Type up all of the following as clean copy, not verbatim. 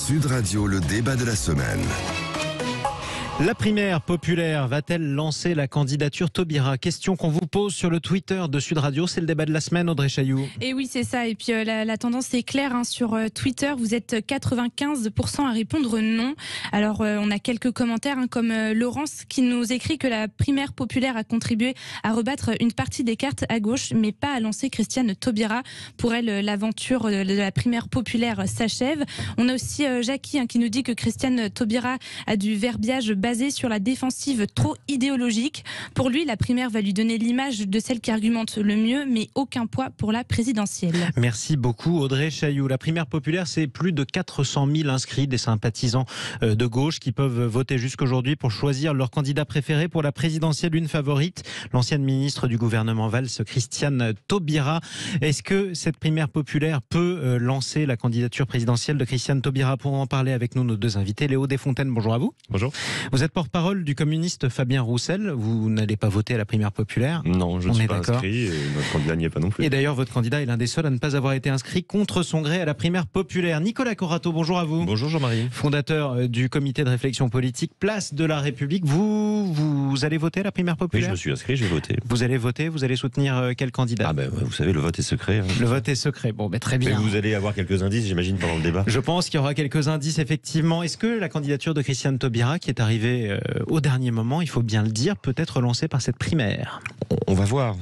Sud Radio, le débat de la semaine. La primaire populaire va-t-elle lancer la candidature Taubira? Question qu'on vous pose sur le Twitter de Sud Radio. C'est le débat de la semaine, Audrey Chailloux. Et oui, c'est ça. Et puis la tendance est claire sur Twitter. Vous êtes 95% à répondre non. Alors on a quelques commentaires comme Laurence qui nous écrit que la primaire populaire a contribué à rebattre une partie des cartes à gauche, mais pas à lancer Christiane Taubira. Pour elle, l'aventure de la primaire populaire s'achève. On a aussi Jackie qui nous dit que Christiane Taubira a du verbiage basé sur la défensive trop idéologique. Pour lui, la primaire va lui donner l'image de celle qui argumente le mieux, mais aucun poids pour la présidentielle. Merci beaucoup Audrey Chailloux. La primaire populaire, c'est plus de 400 000 inscrits, des sympathisants de gauche qui peuvent voter jusqu'aujourd'hui pour choisir leur candidat préféré pour la présidentielle. Une favorite, l'ancienne ministre du gouvernement Valls, Christiane Taubira. Est-ce que cette primaire populaire peut lancer la candidature présidentielle de Christiane Taubira? Pour en parler avec nous, nos deux invités. Léo Desfontaines, bonjour à vous. Bonjour. Vous êtes porte-parole du communiste Fabien Roussel. Vous n'allez pas voter à la primaire populaire? Non, je ne suis pas inscrit et notre candidat n'y est pas non plus. Et d'ailleurs, votre candidat est l'un des seuls à ne pas avoir été inscrit contre son gré à la primaire populaire. Nicolas Corato, bonjour à vous. Bonjour Jean-Marie. Fondateur du comité de réflexion politique Place de la République. Vous allez voter à la primaire populaire? Oui, je me suis inscrit, je vais voter. Vous allez voter? Vous allez soutenir quel candidat? Vous savez, le vote est secret. Le vote est secret. Bon, très bien. Mais vous allez avoir quelques indices, j'imagine, pendant le débat. Je pense qu'il y aura quelques indices, effectivement. Est-ce que la candidature de Christiane Taubira, qui est arrivée au dernier moment, il faut bien le dire, peut être lancée par cette primaire? On va voir.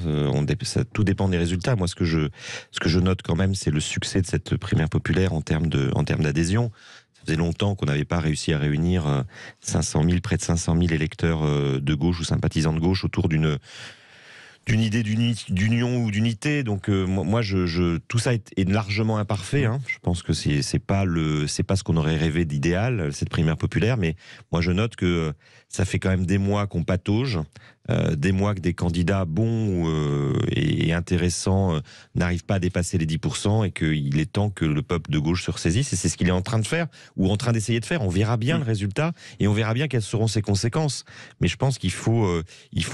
Tout dépend des résultats. Moi, ce que je note quand même, c'est le succès de cette primaire populaire en termes d'adhésion. Ça faisait longtemps qu'on n'avait pas réussi à réunir près de 500 000 électeurs de gauche ou sympathisants de gauche autour d'une idée d'union ou d'unité. Donc moi, tout ça est largement imparfait. Je pense que c'est pas ce qu'on aurait rêvé d'idéal, cette primaire populaire. Mais moi, je note que ça fait quand même des mois qu'on patauge, des mois que des candidats bons et intéressants n'arrivent pas à dépasser les 10%, et qu'il est temps que le peuple de gauche se ressaisisse. Et c'est ce qu'il est en train de faire, ou en train d'essayer de faire. On verra bien le résultat, et on verra bien quelles seront ses conséquences. Mais je pense qu'il faut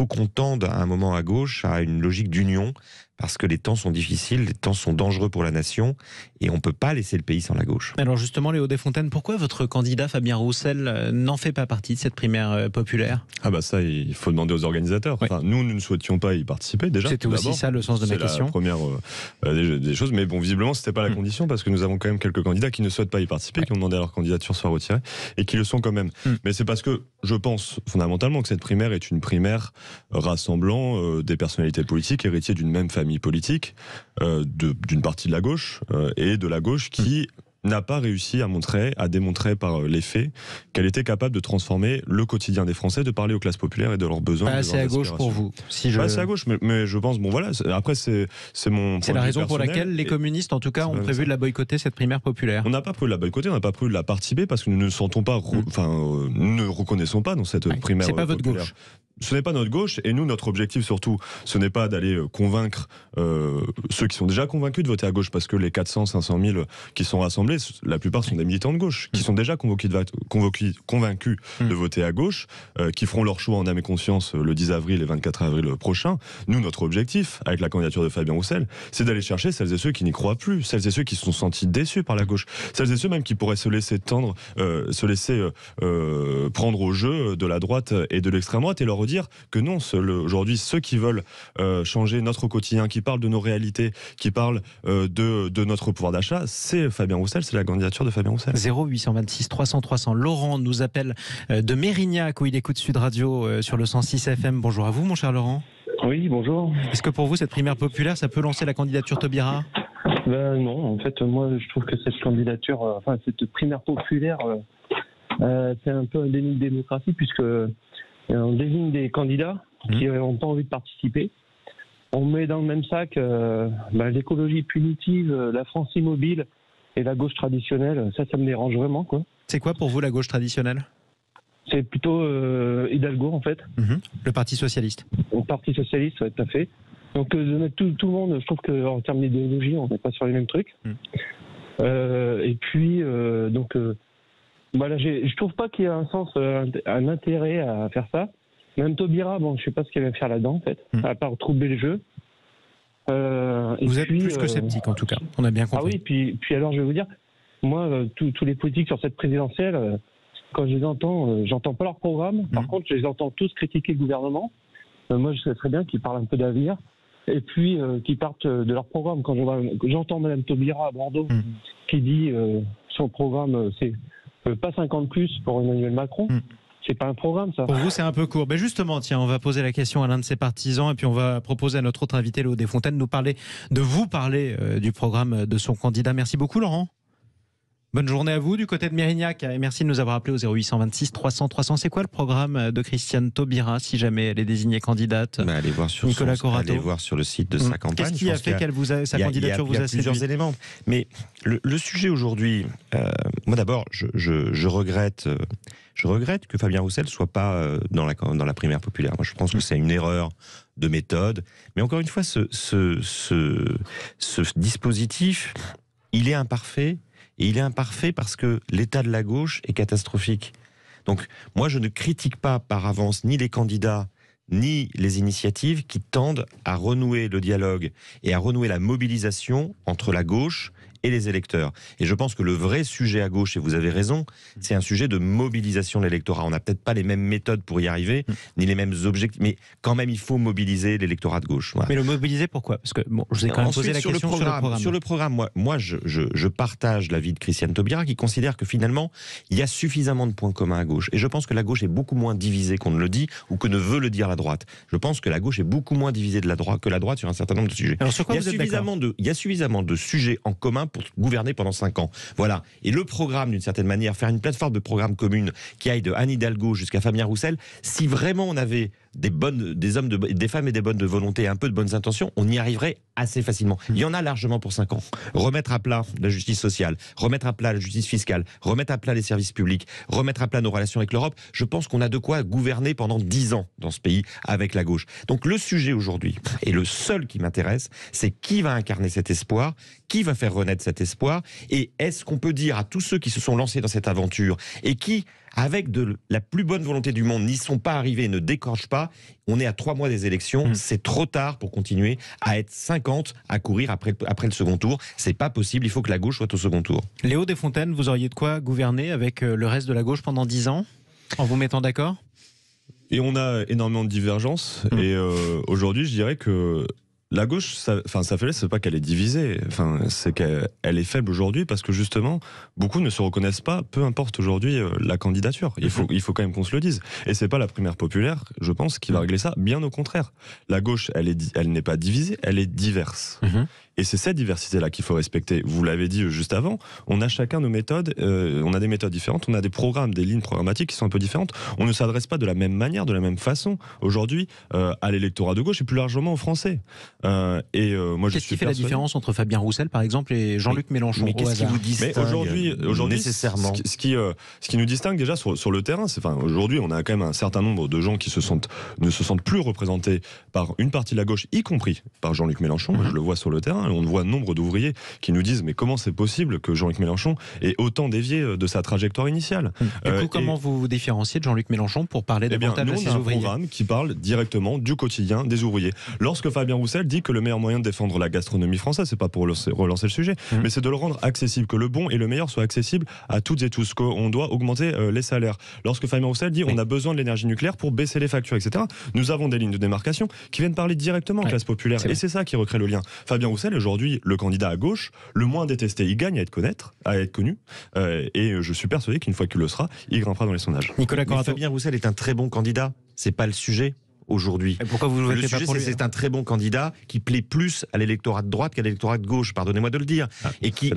qu'on tende à un moment à gauche à une logique d'union, parce que les temps sont difficiles, les temps sont dangereux pour la nation, et on ne peut pas laisser le pays sans la gauche. Alors justement, Léo Desfontaines, pourquoi votre candidat Fabien Roussel n'en fait pas partie de cette primaire populaire? Ça, il faut demander aux organisateurs. Oui. Nous ne souhaitions pas y participer déjà. C'était aussi ça le sens de ma question. C'est la première des choses, mais bon, visiblement, c'était pas la condition, parce que nous avons quand même quelques candidats qui ne souhaitent pas y participer, qui ont demandé à leur candidature soit retirée, et qui le sont quand même. Mais c'est parce que je pense fondamentalement que cette primaire est une primaire rassemblant des personnalités politiques héritiers d'une même famille politique, d'une partie de la gauche et de la gauche qui n'a pas réussi à démontrer par les faits qu'elle était capable de transformer le quotidien des Français, de parler aux classes populaires et de leurs besoins. Pas assez à gauche pour vous. Pas assez à gauche, mais je pense, après c'est mon point de vue. C'est la raison pour personnel. laquelle les communistes, en tout cas, ont prévu de la boycotter, cette primaire populaire. On n'a pas prévu de la boycotter, on n'a pas prévu de la participer, parce que nous ne sentons pas, nous ne reconnaissons pas dans cette primaire. C'est pas votre populaire. gauche. Ce n'est pas notre gauche, et nous, notre objectif surtout, ce n'est pas d'aller convaincre ceux qui sont déjà convaincus de voter à gauche, parce que les 400, 500 000 qui sont rassemblés, la plupart sont des militants de gauche, qui sont déjà convaincus de voter à gauche, qui feront leur choix en âme et conscience le 10 avril et 24 avril prochain. Nous, notre objectif, avec la candidature de Fabien Roussel, c'est d'aller chercher celles et ceux qui n'y croient plus, celles et ceux qui se sont sentis déçus par la gauche, celles et ceux même qui pourraient se laisser prendre au jeu de la droite et de l'extrême droite, et leur dire que non, aujourd'hui, ceux qui veulent changer notre quotidien, qui parlent de nos réalités, qui parlent de notre pouvoir d'achat, c'est Fabien Roussel, c'est la candidature de Fabien Roussel. 0826 300 300. Laurent nous appelle de Mérignac, où il écoute Sud Radio sur le 106 FM. Bonjour à vous, mon cher Laurent. Oui, bonjour. Est-ce que pour vous, cette primaire populaire, ça peut lancer la candidature Taubira? Non, en fait, moi, je trouve que cette candidature, cette primaire populaire, c'est un peu un déni de démocratie, puisque on désigne des candidats qui n'ont pas envie de participer. On met dans le même sac l'écologie punitive, la France immobile et la gauche traditionnelle. Ça me dérange vraiment, quoi. C'est quoi pour vous la gauche traditionnelle? C'est plutôt Hidalgo, en fait. Le Parti Socialiste. Le Parti Socialiste, ouais, tout à fait. Donc de mettre tout le monde, je trouve qu'en termes d'idéologie, on n'est pas sur les mêmes trucs. Et puis, je trouve pas qu'il y ait un intérêt à faire ça. Même Taubira, je sais pas ce qu'elle va faire là-dedans, en fait, à part troubler le jeu. Vous êtes plus que sceptique, en tout cas. On a bien compris. Ah oui, puis alors, je vais vous dire, moi, tous les politiques sur cette présidentielle, quand je les entends, j'entends pas leur programme. Par contre, je les entends tous critiquer le gouvernement. Moi, je sais très bien qu'ils parlent un peu d'avenir. Et puis, qu'ils partent de leur programme. Quand j'entends Mme Taubira à Bordeaux qui dit son programme, c'est pas 50 plus pour Emmanuel Macron. C'est pas un programme, ça. Pour vous, c'est un peu court. Mais justement, tiens, on va poser la question à l'un de ses partisans et puis on va proposer à notre autre invité, Léo Desfontaines, de vous parler du programme de son candidat. Merci beaucoup, Laurent. Bonne journée à vous du côté de Mérignac et merci de nous avoir appelé au 0826 300 300. C'est quoi le programme de Christiane Taubira si jamais elle est désignée candidate? Allez voir sur allez voir sur le site de sa campagne. Qu'est-ce qui a fait sa candidature vous a séduit? Il y a plusieurs éléments. Mais le sujet aujourd'hui, moi d'abord, je regrette que Fabien Roussel soit pas dans la primaire populaire. Moi, je pense que c'est une erreur de méthode. Mais encore une fois, ce dispositif, il est imparfait. Et il est imparfait parce que l'état de la gauche est catastrophique. Donc, moi, je ne critique pas par avance ni les candidats, ni les initiatives qui tendent à renouer le dialogue et à renouer la mobilisation entre la gauche et les électeurs. Et je pense que le vrai sujet à gauche, et vous avez raison, c'est un sujet de mobilisation de l'électorat. On n'a peut-être pas les mêmes méthodes pour y arriver, ni les mêmes objectifs, mais quand même, il faut mobiliser l'électorat de gauche. Voilà. Mais le mobiliser, pourquoi? Parce que bon, je vous ai quand même posé la question sur le programme. Sur le programme, moi je partage l'avis de Christiane Taubira, qui considère que finalement, il y a suffisamment de points communs à gauche. Et je pense que la gauche est beaucoup moins divisée qu'on ne le dit, ou que ne veut le dire la droite. Je pense que la gauche est beaucoup moins divisée que la droite sur un certain nombre de sujets. Alors sur quoi vous êtes d'accord ? Il y a suffisamment de sujets en commun pour gouverner pendant 5 ans. Voilà. Et le programme, d'une certaine manière, faire une plateforme de programme commune qui aille de Anne Hidalgo jusqu'à Fabien Roussel, si vraiment on avait des femmes et des bonnes de volonté et un peu de bonnes intentions, on y arriverait assez facilement. Il y en a largement pour 5 ans. Remettre à plat la justice sociale, remettre à plat la justice fiscale, remettre à plat les services publics, remettre à plat nos relations avec l'Europe, je pense qu'on a de quoi gouverner pendant 10 ans dans ce pays avec la gauche. Donc le sujet aujourd'hui, et le seul qui m'intéresse, c'est qui va incarner cet espoir, qui va faire renaître cet espoir, et est-ce qu'on peut dire à tous ceux qui se sont lancés dans cette aventure et qui, avec de la plus bonne volonté du monde, n'y sont pas arrivés, ne décrochent pas, on est à 3 mois des élections, c'est trop tard pour continuer à être 50 à courir après le second tour. C'est pas possible, il faut que la gauche soit au second tour. Léo Desfontaines, vous auriez de quoi gouverner avec le reste de la gauche pendant 10 ans, en vous mettant d'accord ? Et on a énormément de divergences. Et aujourd'hui, je dirais que la gauche, sa faiblesse, c'est pas qu'elle est divisée. C'est qu'elle est faible aujourd'hui parce que justement, beaucoup ne se reconnaissent pas, peu importe aujourd'hui la candidature. Il faut quand même qu'on se le dise. Et c'est pas la primaire populaire, je pense, qui va régler ça. Bien au contraire. La gauche, elle n'est pas divisée, elle est diverse. Et c'est cette diversité-là qu'il faut respecter. Vous l'avez dit juste avant, on a chacun nos méthodes, on a des méthodes différentes, on a des programmes, des lignes programmatiques qui sont un peu différentes. On ne s'adresse pas de la même manière, de la même façon, aujourd'hui, à l'électorat de gauche et plus largement aux Français. Moi, qu'est-ce qui fait la différence entre Fabien Roussel, par exemple, et Jean-Luc Mélenchon? Mais qu'est-ce qui vous distingue aujourd'hui, nécessairement ce qui nous distingue déjà sur le terrain, c'est aujourd'hui, on a quand même un certain nombre de gens qui ne se sentent plus représentés par une partie de la gauche, y compris par Jean-Luc Mélenchon. Je le vois sur le terrain. On voit nombre d'ouvriers qui nous disent mais comment c'est possible que Jean-Luc Mélenchon ait autant dévié de sa trajectoire initiale. Du coup, comment vous vous différenciez de Jean-Luc Mélenchon pour parler davantage de ces ouvriers? Nous, on a un programme qui parle directement du quotidien des ouvriers. Lorsque Fabien Roussel dit que le meilleur moyen de défendre la gastronomie française, c'est pas pour relancer le sujet, mais c'est de le rendre accessible, que le bon et le meilleur soient accessibles à toutes et tous, qu'on doit augmenter les salaires. Lorsque Fabien Roussel dit on a besoin de l'énergie nucléaire pour baisser les factures, etc., nous avons des lignes de démarcation qui viennent parler directement aux classes populaires. Et c'est ça qui recrée le lien. Fabien Roussel, aujourd'hui, le candidat à gauche, le moins détesté, il gagne à être connu. Et je suis persuadé qu'une fois qu'il le sera, il grimpera dans les sondages. Nicolas Corato. Fabien Roussel est un très bon candidat. C'est pas le sujet aujourd'hui. Et pourquoi vous ne votez pas pour lui? C'est un très bon candidat qui plaît plus à l'électorat de droite qu'à l'électorat de gauche, pardonnez-moi de le dire. Mais qui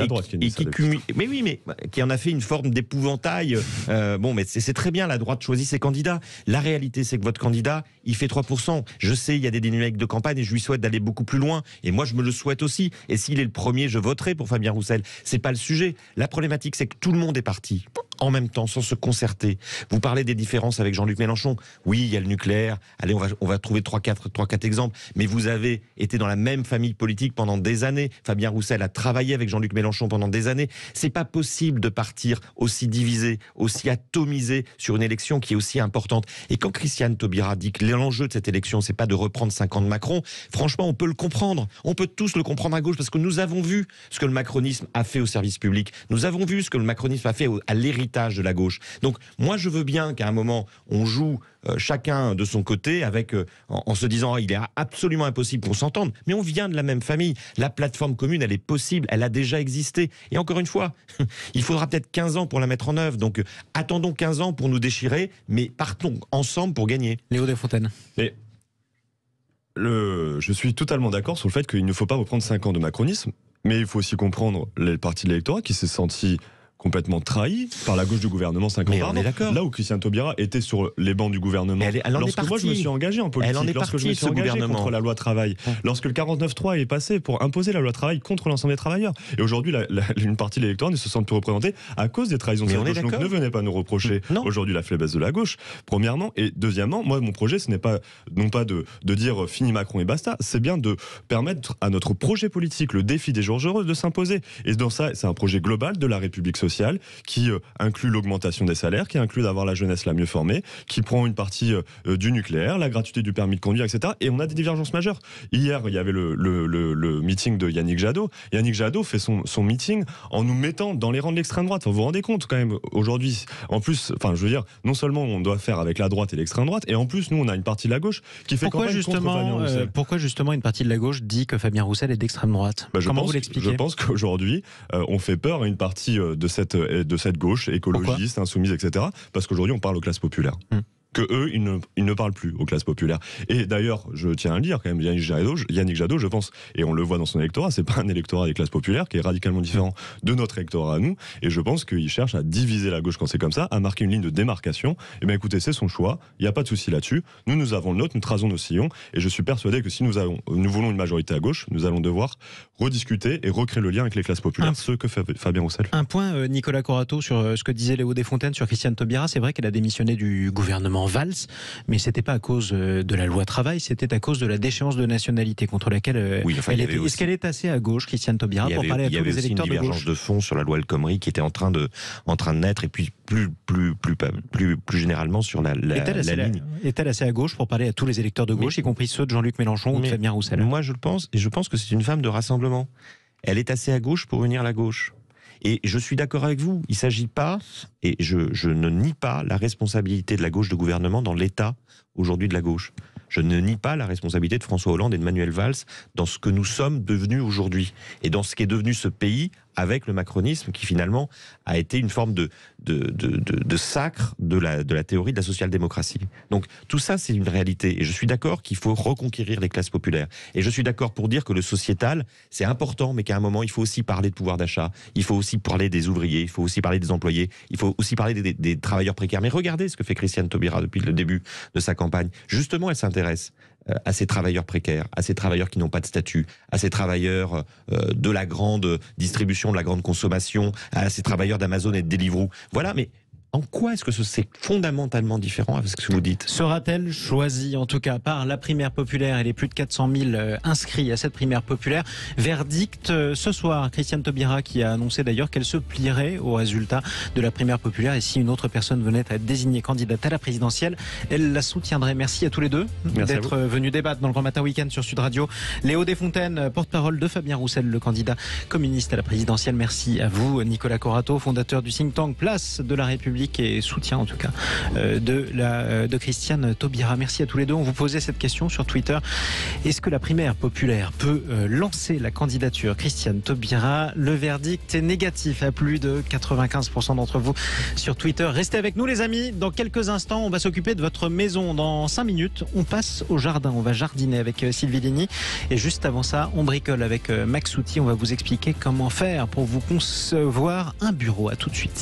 en a fait une forme d'épouvantail. Mais c'est très bien, la droite choisit ses candidats. La réalité, c'est que votre candidat, il fait 3%. Je sais, il y a des dynamiques de campagne et je lui souhaite d'aller beaucoup plus loin. Et moi, je me le souhaite aussi. Et s'il est le premier, je voterai pour Fabien Roussel. C'est pas le sujet. La problématique, c'est que tout le monde est parti en même temps, sans se concerter. Vous parlez des différences avec Jean-Luc Mélenchon. Oui, il y a le nucléaire. Allez, on va trouver 3-4 exemples. Mais vous avez été dans la même famille politique pendant des années. Fabien Roussel a travaillé avec Jean-Luc Mélenchon pendant des années. C'est pas possible de partir aussi divisé, aussi atomisé sur une élection qui est aussi importante. Et quand Christiane Taubira dit que l'enjeu de cette élection, c'est pas de reprendre 5 ans de Macron, franchement, on peut le comprendre. On peut tous le comprendre à gauche parce que nous avons vu ce que le macronisme a fait au service public. Nous avons vu ce que le macronisme a fait à l'héritage de la gauche. Donc moi je veux bien qu'à un moment on joue chacun de son côté avec en se disant il est absolument impossible qu'on s'entende, mais on vient de la même famille. La plateforme commune, elle est possible, elle a déjà existé. Et encore une fois, il faudra peut-être 15 ans pour la mettre en œuvre. Donc attendons 15 ans pour nous déchirer, mais partons ensemble pour gagner. Léo Desfontaines. Mais je suis totalement d'accord sur le fait qu'il ne faut pas reprendre 5 ans de macronisme, mais il faut aussi comprendre les partis de l'électorat qui s'est senti complètement trahi par la gauche du gouvernement 5 ans on est d'accord. Là où Christiane Taubira était sur les bancs du gouvernement. Lorsque moi je me suis engagé en politique, lorsque je me suis engagé contre la loi travail, lorsque le 49.3 est passé pour imposer la loi travail contre l'ensemble des travailleurs. Et aujourd'hui, une partie de l'électorat ne se sent plus représentée à cause des trahisons de la gauche. Donc ne venez pas nous reprocher aujourd'hui la faiblesse de la gauche, premièrement. Et deuxièmement, moi mon projet ce n'est pas non pas de dire fini Macron et basta, c'est bien de permettre à notre projet politique, le défi des jours heureux, de s'imposer. Et dans ça, c'est un projet global de la République sociale qui inclut l'augmentation des salaires, qui inclut d'avoir la jeunesse la mieux formée, qui prend une partie du nucléaire, la gratuité du permis de conduire, etc. Et on a des divergences majeures. Hier, il y avait le meeting de Yannick Jadot. Yannick Jadot fait son meeting en nous mettant dans les rangs de l'extrême droite. Vous vous rendez compte quand même aujourd'hui, en plus, enfin je veux dire, non seulement on doit faire avec la droite et l'extrême droite, et en plus nous on a une partie de la gauche qui fait campagne contre Fabien Roussel. Pourquoi justement une partie de la gauche dit que Fabien Roussel est d'extrême droite? Comment vous l'expliquez? Je pense qu'aujourd'hui on fait peur à une partie de cette gauche écologiste, insoumise, etc. Parce qu'aujourd'hui, on parle aux classes populaires. Que eux, ils ne parlent plus aux classes populaires. Et d'ailleurs, je tiens à le dire quand même, Yannick Jadot, je pense, et on le voit dans son électorat, c'est pas un électorat des classes populaires qui est radicalement différent de notre électorat à nous. Et je pense qu'il cherche à diviser la gauche quand c'est comme ça, à marquer une ligne de démarcation. Et bien écoutez, c'est son choix. Il n'y a pas de souci là-dessus. Nous avons le nôtre, nous trasons nos sillons. Et je suis persuadé que si nous voulons une majorité à gauche, nous allons devoir rediscuter et recréer le lien avec les classes populaires, ce que fait Fabien Roussel. Un point, Nicolas Corato, sur ce que disait Léo Desfontaines sur Christiane Taubira. C'est vrai qu'elle a démissionné du gouvernement Valls, mais c'était pas à cause de la loi travail, c'était à cause de la déchéance de nationalité contre laquelle elle était. Est-ce qu'elle est assez à gauche, Christiane Taubira, pour parler à tous les électeurs de gauche? Il y avait aussi une divergence de fond sur la loi El Khomri qui était en train de naître, et puis plus généralement sur la ligne. Est-elle assez à gauche pour parler à tous les électeurs de gauche, y compris ceux de Jean-Luc Mélenchon ou de Fabien Roussel? Moi je pense que c'est une femme de rassemblement. Elle est assez à gauche pour unir la gauche. Et je suis d'accord avec vous, il ne s'agit pas, et je ne nie pas la responsabilité de la gauche de gouvernement dans l'état aujourd'hui de la gauche. Je ne nie pas la responsabilité de François Hollande et de Manuel Valls dans ce que nous sommes devenus aujourd'hui, et dans ce qu'est devenu ce pays avec le macronisme qui finalement a été une forme de sacre de la théorie de la social-démocratie. Donc tout ça c'est une réalité, et je suis d'accord qu'il faut reconquérir les classes populaires, et je suis d'accord pour dire que le sociétal c'est important, mais qu'à un moment il faut aussi parler de pouvoir d'achat, il faut aussi parler des ouvriers, il faut aussi parler des employés, il faut aussi parler des travailleurs précaires. Mais regardez ce que fait Christiane Taubira depuis le début de sa campagne. Justement, elle s'intéresse à ces travailleurs précaires, à ces travailleurs qui n'ont pas de statut, à ces travailleurs de la grande distribution, de la grande consommation, à ces travailleurs d'Amazon et de Deliveroo. Voilà, mais en quoi est-ce que c'est fondamentalement différent avec ce que vous dites? Sera-t-elle choisie, en tout cas, par la primaire populaire et les plus de 400 000 inscrits à cette primaire populaire? Verdict ce soir. Christiane Taubira qui a annoncé d'ailleurs qu'elle se plierait au résultat de la primaire populaire, et si une autre personne venait à être désignée candidate à la présidentielle, elle la soutiendrait. Merci à tous les deux d'être venus débattre dans le Grand Matin Week-end sur Sud Radio. Léo Desfontaines, porte-parole de Fabien Roussel, le candidat communiste à la présidentielle. Merci à vous. Nicolas Corato, fondateur du think tank Place de la République et soutien en tout cas de Christiane Taubira. Merci à tous les deux. On vous posait cette question sur Twitter. Est-ce que la primaire populaire peut lancer la candidature Christiane Taubira? Le verdict est négatif à plus de 95% d'entre vous sur Twitter. Restez avec nous les amis. Dans quelques instants, on va s'occuper de votre maison. Dans 5 minutes, on passe au jardin. On va jardiner avec Sylvie Ligny. Et juste avant ça, on bricole avec Max Souti. On va vous expliquer comment faire pour vous concevoir un bureau. À tout de suite.